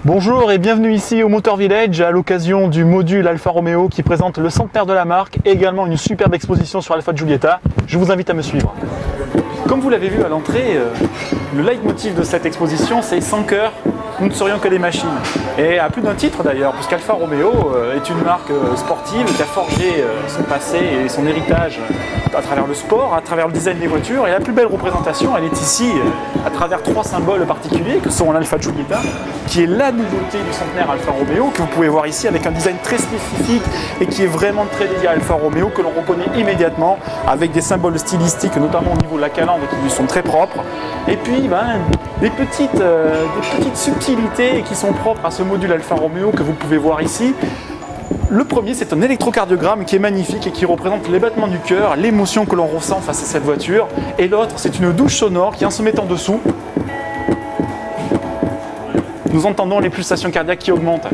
Bonjour et bienvenue ici au Motor Village à l'occasion du module Alfa Romeo qui présente le centenaire de la marque et également une superbe exposition sur Alfa Giulietta. Je vous invite à me suivre. Comme vous l'avez vu à l'entrée, le leitmotiv de cette exposition c'est « Sans cœur, nous ne serions que des machines ». Et à plus d'un titre d'ailleurs, puisqu'Alfa Romeo est une marque sportive qui a forgé son passé et son héritage à travers le sport, à travers le design des voitures. Et la plus belle représentation, elle est ici à travers trois symboles particuliers que sont l'Alfa Giulietta, qui est la nouveauté du centenaire Alfa Romeo, que vous pouvez voir ici avec un design très spécifique et qui est vraiment très dédié à Alfa Romeo, que l'on reconnaît immédiatement avec des symboles stylistiques, notamment au niveau de la calandre qui lui sont très propres. Et puis des petites subtilités qui sont propres à ce module Alfa Romeo que vous pouvez voir ici. Le premier, c'est un électrocardiogramme qui est magnifique et qui représente les battements du cœur, l'émotion que l'on ressent face à cette voiture. Et l'autre, c'est une douche sonore qui, en se mettant dessous, nous entendons les pulsations cardiaques qui augmentent,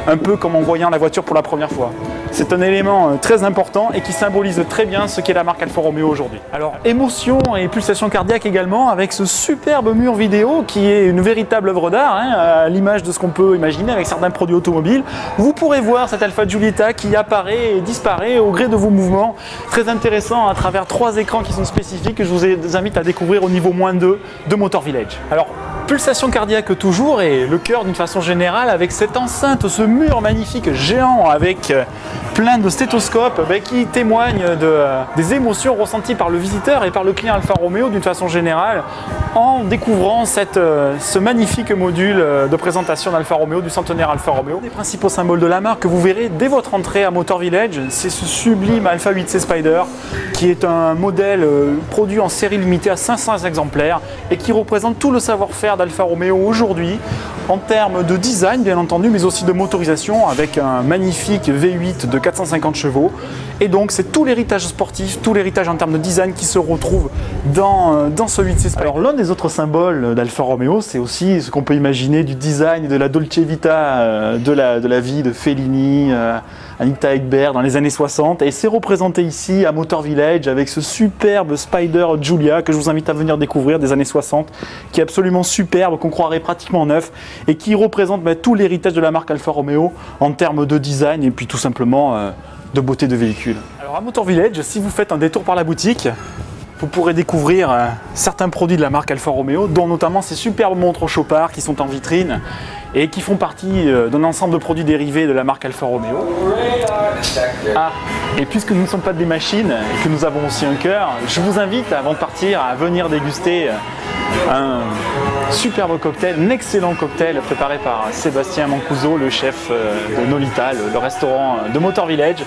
un peu comme en voyant la voiture pour la première fois. C'est un élément très important et qui symbolise très bien ce qu'est la marque Alfa Romeo aujourd'hui. Alors, émotion et pulsations cardiaques également avec ce superbe mur vidéo qui est une véritable œuvre d'art, à l'image de ce qu'on peut imaginer avec certains produits automobiles. Vous pourrez voir cette Alfa Giulietta qui apparaît et disparaît au gré de vos mouvements. Très intéressant à travers trois écrans qui sont spécifiques que je vous invite à découvrir au niveau -2 de Motor Village. Alors, pulsation cardiaque toujours et le cœur d'une façon générale avec cette enceinte, ce mur magnifique géant avec plein de stéthoscopes qui témoignent des émotions ressenties par le visiteur et par le client Alfa Romeo d'une façon générale en découvrant ce magnifique module de présentation d'Alfa Romeo, du centenaire Alfa Romeo. Les principaux symboles de la marque que vous verrez dès votre entrée à Motor Village, c'est ce sublime Alfa 8C Spider qui est un modèle produit en série limitée à 500 exemplaires et qui représente tout le savoir-faire d'Alfa Romeo aujourd'hui en termes de design bien entendu, mais aussi de motorisation avec un magnifique V8 de 450 chevaux. Et donc c'est tout l'héritage sportif, tout l'héritage en termes de design qui se retrouve dans ce 8C Spider. Alors l'un des autres symboles d'Alfa Romeo, c'est aussi ce qu'on peut imaginer du design et de la Dolce Vita de la vie de Fellini, Anita Ekberg dans les années 60. Et c'est représenté ici à Motor Village avec ce superbe Spider Giulia que je vous invite à venir découvrir des années 60, qui est absolument superbe, qu'on croirait pratiquement neuf et qui représente tout l'héritage de la marque Alfa Romeo en termes de design et puis tout simplement de beauté de véhicule. Alors à Motor Village, si vous faites un détour par la boutique, vous pourrez découvrir certains produits de la marque Alfa Romeo, dont notamment ces superbes montres au chopard qui sont en vitrine et qui font partie d'un ensemble de produits dérivés de la marque Alfa Romeo. Ah, et puisque nous ne sommes pas des machines et que nous avons aussi un cœur, je vous invite avant de partir à venir déguster un superbe cocktail, un excellent cocktail préparé par Sébastien Mancuso, le chef de Nolita, le restaurant de Motor Village.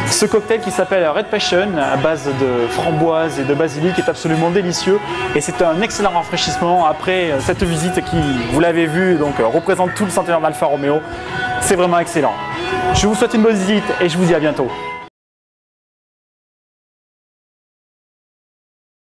Ce cocktail qui s'appelle Red Passion à base de framboise et de basilic est absolument délicieux et c'est un excellent rafraîchissement après cette visite qui, vous l'avez vu, donc représente tout le centenaire d'Alfa Romeo. C'est vraiment excellent. Je vous souhaite une bonne visite et je vous dis à bientôt.